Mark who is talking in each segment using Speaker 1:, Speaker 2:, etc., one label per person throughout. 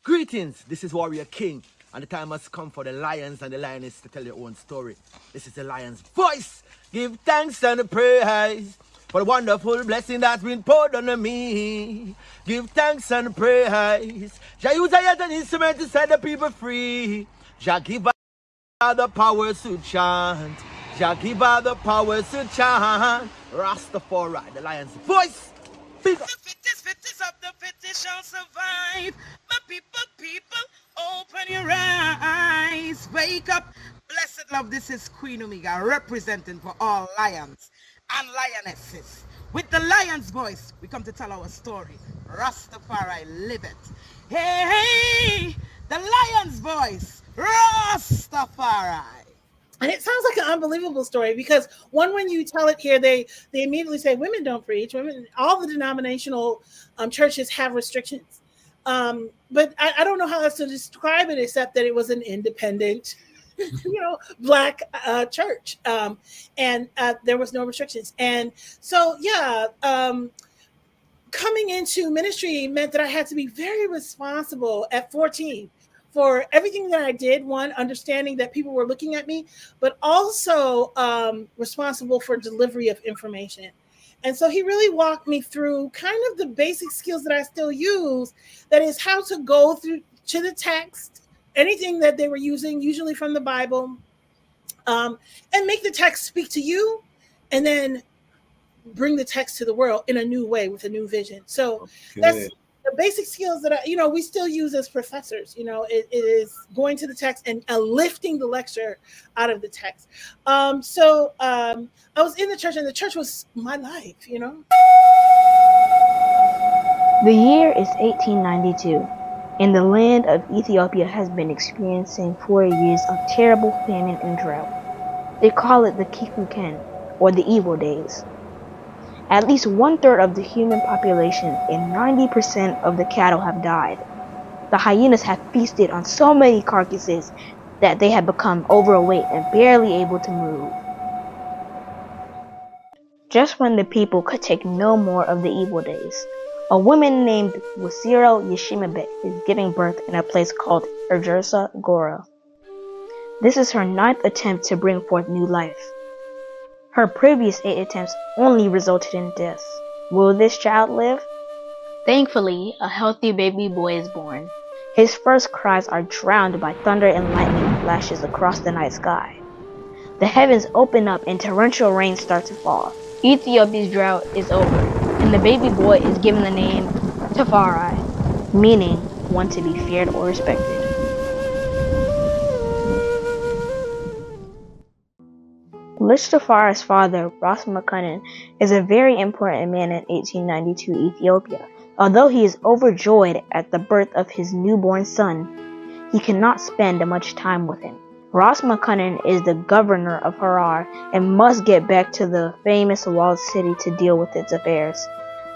Speaker 1: Greetings, this is Warrior King, and the time has come for the lions and the lioness to tell their own story. This is the lion's voice. Give thanks and praise for the wonderful blessing that's been poured on me. Give thanks and praise. Jah use I as an instrument to set the people free. Jah give her the powers to chant. Jah give her the powers to chant. Ras Tafari, the lion's voice. Big up.
Speaker 2: The fittest of the fittest shall survive. My people, open your eyes. Wake up. Blessed love, this is Queen Omega representing for all lions and lionesses. With the lion's voice, we come to tell our story. Rastafari, live it. Hey, the lion's voice. Rastafari.
Speaker 3: And it sounds like an unbelievable story because when you tell it here, they immediately say women don't preach. Women, all the denominational churches have restrictions. But I don't know how else to describe it except that it was an independent, Black church, and there was no restrictions. And so, coming into ministry meant that I had to be very responsible at 14 for everything that I did. One, understanding that people were looking at me, but also responsible for delivery of information. And so he really walked me through kind of the basic skills that I still use. That is how to go through to the text, anything that they were using, usually from the Bible, and make the text speak to you, and then bring the text to the world in a new way with a new vision. So that's the basic skills that we still use as professors. It is going to the text and lifting the lecture out of the text. So I was in the church, and the church was my life.
Speaker 4: The year is 1892, and the land of Ethiopia has been experiencing 4 years of terrible famine and drought. They call it the Kikuken, or the evil days. At least 1/3 of the human population and 90% of the cattle have died. The hyenas have feasted on so many carcasses that they have become overweight and barely able to move. Just when the people could take no more of the evil days, a woman named Wasiro Yeshimabe is giving birth in a place called Erjersa Gora. This is her 9th attempt to bring forth new life. Her previous 8 attempts only resulted in death. Will this child live? Thankfully, a healthy baby boy is born. His first cries are drowned by thunder and lightning flashes across the night sky. The heavens open up and torrential rain starts to fall. Ethiopia's drought is over, and the baby boy is given the name Tafari, meaning one to be feared or respected. Lich Tafari's father, Ras Tafari, is a very important man in 1892 Ethiopia. Although he is overjoyed at the birth of his newborn son, he cannot spend much time with him. Ras Tafari is the governor of Harar and must get back to the famous walled city to deal with its affairs.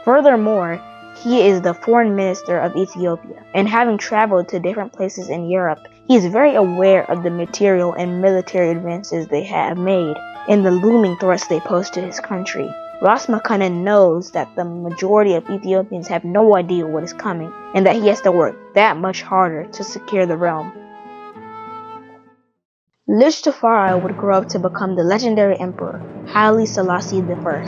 Speaker 4: Furthermore, he is the foreign minister of Ethiopia, and having traveled to different places in Europe, he is very aware of the material and military advances they have made and the looming threats they pose to his country. Ras Tafari knows that the majority of Ethiopians have no idea what is coming, and that he has to work that much harder to secure the realm. Lich Tafari would grow up to become the legendary emperor, Haile Selassie I.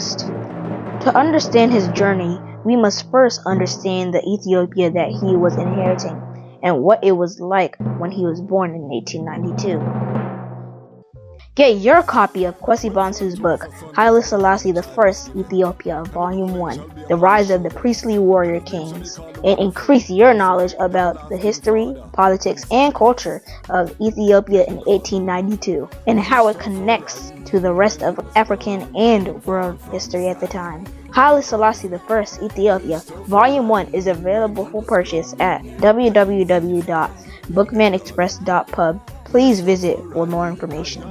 Speaker 4: To understand his journey, we must first understand the Ethiopia that he was inheriting, and what it was like when he was born in 1892. Get your copy of Kwesi Bansu's book, Haile Selassie I, Ethiopia, Volume 1, The Rise of the Priestly Warrior Kings, and increase your knowledge about the history, politics, and culture of Ethiopia in 1892, and how it connects to the rest of African and world history at the time. Haile Selassie I, Ethiopia, Volume 1 is available for purchase at www.bookmanexpress.pub. Please visit for more information.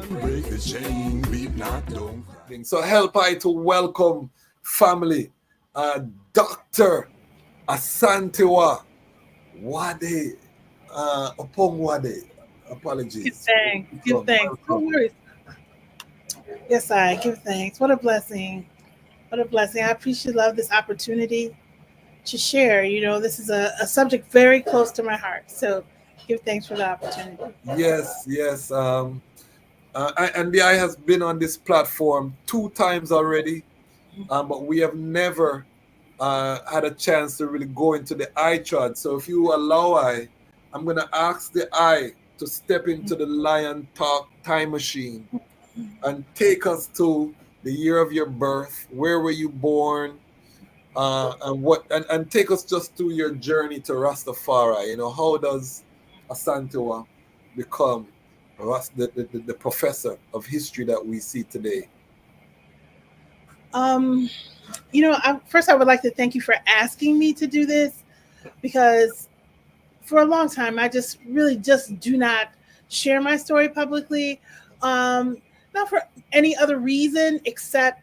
Speaker 5: So help I to welcome family, Dr. Asantewaa Oppong Wadie. Apologies.
Speaker 3: Give thanks. No worries. Yes, I give thanks. What a blessing. What a blessing. I appreciate love this opportunity to share. This is a subject very close to my heart. So give thanks for the opportunity.
Speaker 5: Yes, yes. And the I has been on this platform 2 times already, but we have never had a chance to really go into the iTrad. So if you allow I'm going to ask the I to step into the Lion Talk time machine and take us to the year of your birth. Where were you born? And take us just through your journey to Rastafari. How does Asantewaa become the professor of history that we see today?
Speaker 3: Um, first I would like to thank you for asking me to do this, because for a long time I just really just do not share my story publicly. Not for any other reason except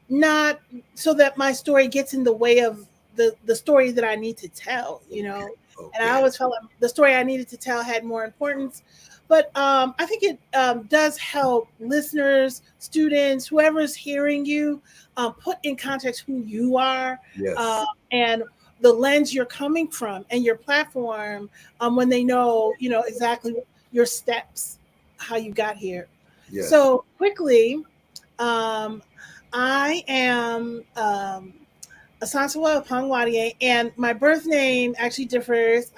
Speaker 3: not so that my story gets in the way of the story that I need to tell.
Speaker 5: Okay,
Speaker 3: And I
Speaker 5: okay,
Speaker 3: always felt like the story I needed to tell had more importance. But I think it does help listeners, students, whoever's hearing you, put in context who you are, uh,
Speaker 5: yes,
Speaker 3: and the lens you're coming from and your platform, when they know, exactly your steps, how you got here.
Speaker 5: yes.
Speaker 3: So quickly, um, I am Asantewaa Oppong Wadie, and my birth name actually differs.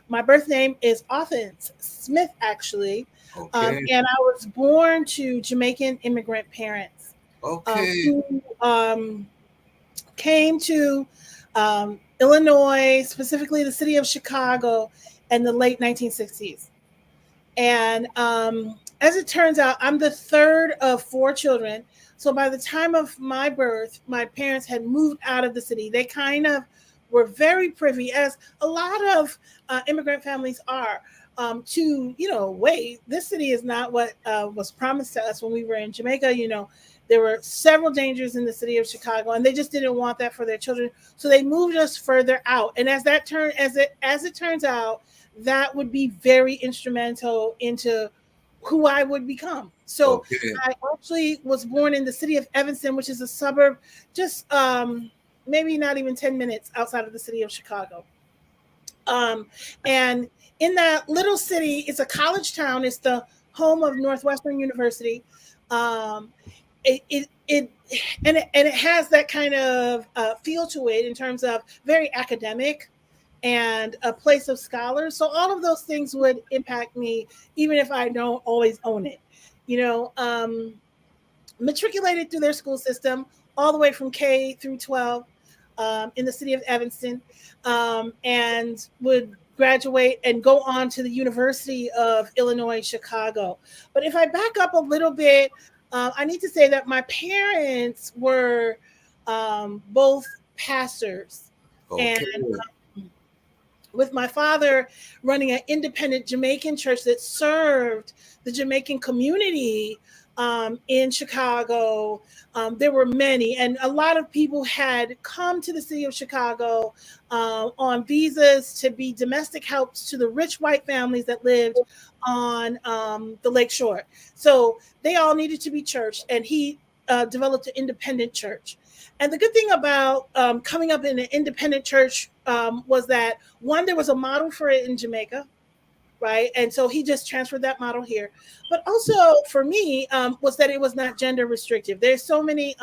Speaker 3: My birth name is Offense Smith, actually,
Speaker 5: Okay,
Speaker 3: and I was born to Jamaican immigrant parents,
Speaker 5: okay,
Speaker 3: who came to Illinois, specifically the city of Chicago, in the late 1960s. And as it turns out, I'm the third of four children. So by the time of my birth, my parents had moved out of the city. They kind of were very privy, as a lot of immigrant families are, to, wait, this city is not what was promised to us when we were in Jamaica. There were several dangers in the city of Chicago, and they just didn't want that for their children. So they moved us further out. And as it turns out, that would be very instrumental into who I would become. So
Speaker 5: okay.
Speaker 3: I actually was born in the city of Evanston, which is a suburb just maybe not even 10 minutes outside of the city of Chicago. Um, and in that little city, it's a college town. It's the home of Northwestern University. Um, it and it has that kind of feel to it in terms of very academic and a place of scholars. So all of those things would impact me, even if I don't always own it. You know, matriculated through their school system all the way from K through 12 in the city of Evanston, and would graduate and go on to the University of Illinois, Chicago. But if I back up a little bit, I need to say that my parents were both pastors. And
Speaker 5: Okay.
Speaker 3: with my father running an independent Jamaican church that served the Jamaican community in Chicago. There were many, and a lot of people had come to the city of Chicago on visas to be domestic helps to the rich white families that lived on the Lake Shore. So they all needed to be churched, and he developed an independent church. And the good thing about coming up in an independent church was that, one, there was a model for it in Jamaica, right? And so he just transferred that model here. But also for me, was that it was not gender restrictive. There's so many,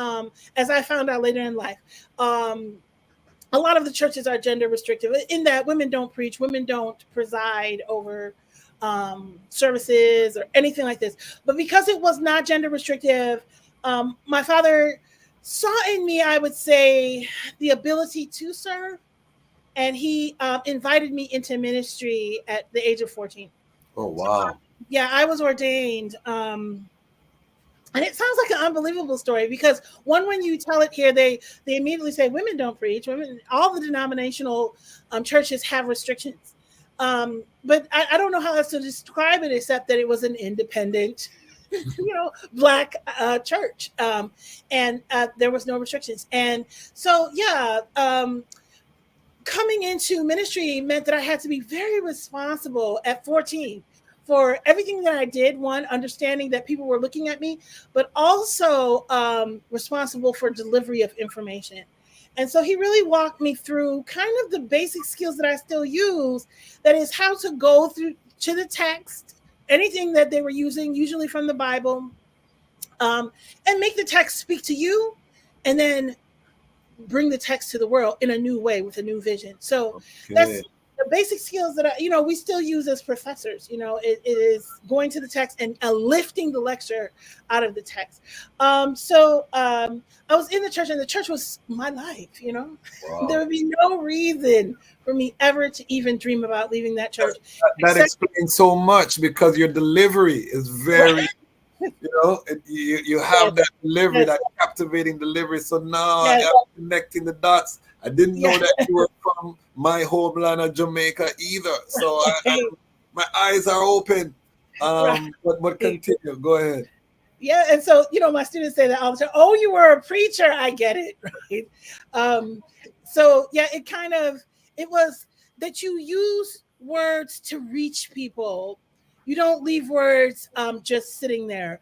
Speaker 3: as I found out later in life, a lot of the churches are gender restrictive in that women don't preach, women don't preside over services or anything like this. But because it was not gender restrictive, my father saw in me, I would say, the ability to serve, and he invited me into ministry at the age of 14.
Speaker 5: Oh,
Speaker 3: So
Speaker 5: wow.
Speaker 3: yeah, I was ordained. And it sounds like an unbelievable story because, one, when you tell it here, they immediately say women don't preach. Women, all the denominational churches have restrictions. But I don't know how else to describe it except that it was an independent, black church, and there was no restrictions. And so, yeah, coming into ministry meant that I had to be very responsible at 14 for everything that I did. One, understanding that people were looking at me, but also responsible for delivery of information. And so he really walked me through kind of the basic skills that I still use. That is how to go through to the text, anything that they were using, usually from the Bible, and make the text speak to you, and then bring the text to the world in a new way with a new vision. So that's the basic skills that we still use as professors. It is going to the text and lifting the lecture out of the text. So I was in the church, and the church was my life.
Speaker 5: Wow.
Speaker 3: There would be no reason for me ever to even dream about leaving that church.
Speaker 5: That explains so much, because your delivery is very, you have that delivery, that captivating delivery. So now I'm connecting the dots. I didn't know that you were from my homeland of Jamaica either. So my eyes are open. But continue. Go ahead.
Speaker 3: Yeah, and so my students say that all the time. Oh, you were a preacher. I get it, right? So yeah, it was that you use words to reach people. You don't leave words just sitting there.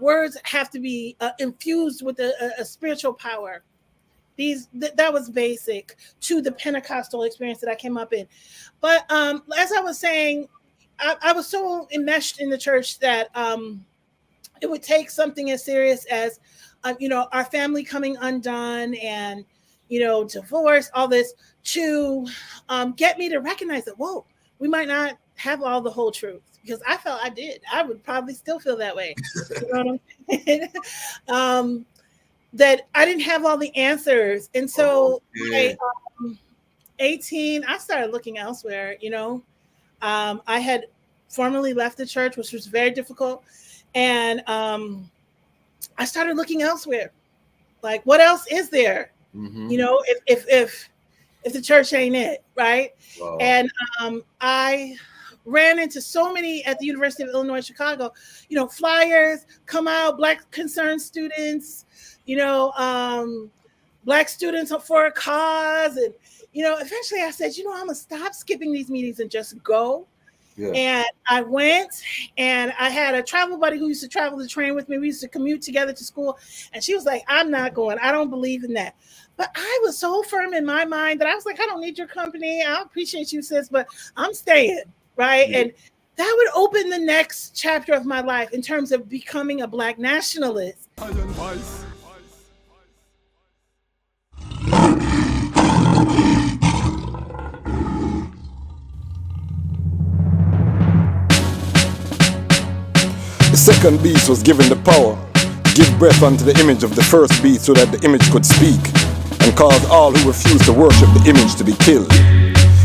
Speaker 3: Words have to be infused with a spiritual power. That was basic to the Pentecostal experience that I came up in. But as I was saying, I was so enmeshed in the church that it would take something as serious as our family coming undone and divorce, all this, to get me to recognize that, whoa, we might not have all the whole truth, because I felt I did. I would probably still feel that way. You know what I'm saying? That I didn't have all the answers. And so by 18, I started looking elsewhere. I had formally left the church, which was very difficult. And I started looking elsewhere. Like, what else is there? Mm-hmm. If the church ain't it, right? Wow. And I ran into so many at the University of Illinois, Chicago, flyers come out, Black concerned students, Black students for a cause. And, eventually I said, I'm going to stop skipping these meetings and just go. Yeah. And I went, and I had a travel buddy who used to travel the train with me. We used to commute together to school. And she was like, I'm not going. I don't believe in that. But I was so firm in my mind that I was like, I don't need your company. I appreciate you, sis, but I'm staying. Right. Yeah. And that would open the next chapter of my life in terms of becoming a Black nationalist.
Speaker 6: The second beast was given the power to give breath unto the image of the first beast, so that the image could speak, and cause all who refused to worship the image to be killed.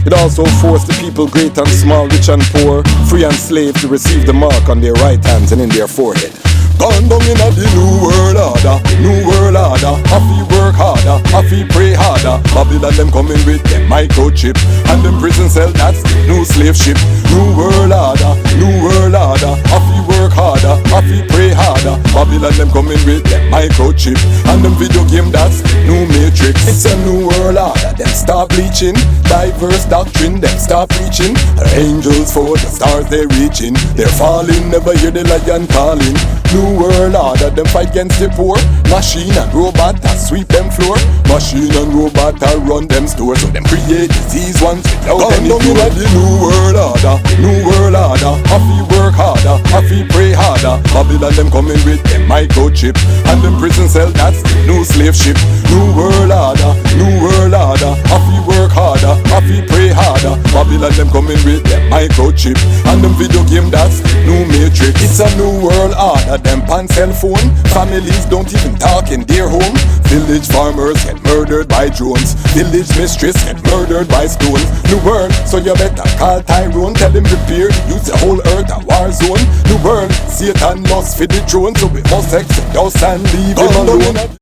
Speaker 6: It also forced the people, great and small, rich and poor, free and slave, to receive the mark on their right hands and in their forehead. Gone down in the new world order, new world order. Happy work harder, happy pray harder. Babylon them coming with them microchip, and them prison cell, that's new slave ship. New world order, new world order. Happy work harder, happy pray harder. Babylon them coming with them microchip, and them video game, that's new matrix. It's a new world order. Them start bleaching, diverse doctrine, them start preaching. Angels for the stars they reaching, they're falling, never hear the lion calling. New world order, them fight against the poor. Machine and robot that sweep them floor. Machine and robot that run them stores. So them create disease ones without any cure. The new world order, new world order. Happy work harder, happy pray harder. Babylon them coming with them microchip, and them prison cell, that's new slave ship. New world order, new world order. Happy work harder, happy pray harder. Babylon them coming with them microchip, and them video game, that's new matrix. It's a new world order. Them pan cell phone, families don't even talk in their home. Village farmers get murdered by drones. Village mistress get murdered by stones. New world, so you better call Tyrone. Tell him prepare, use the whole earth a war zone. New world, Satan lost for the throne, so we must exit us and leave him alone.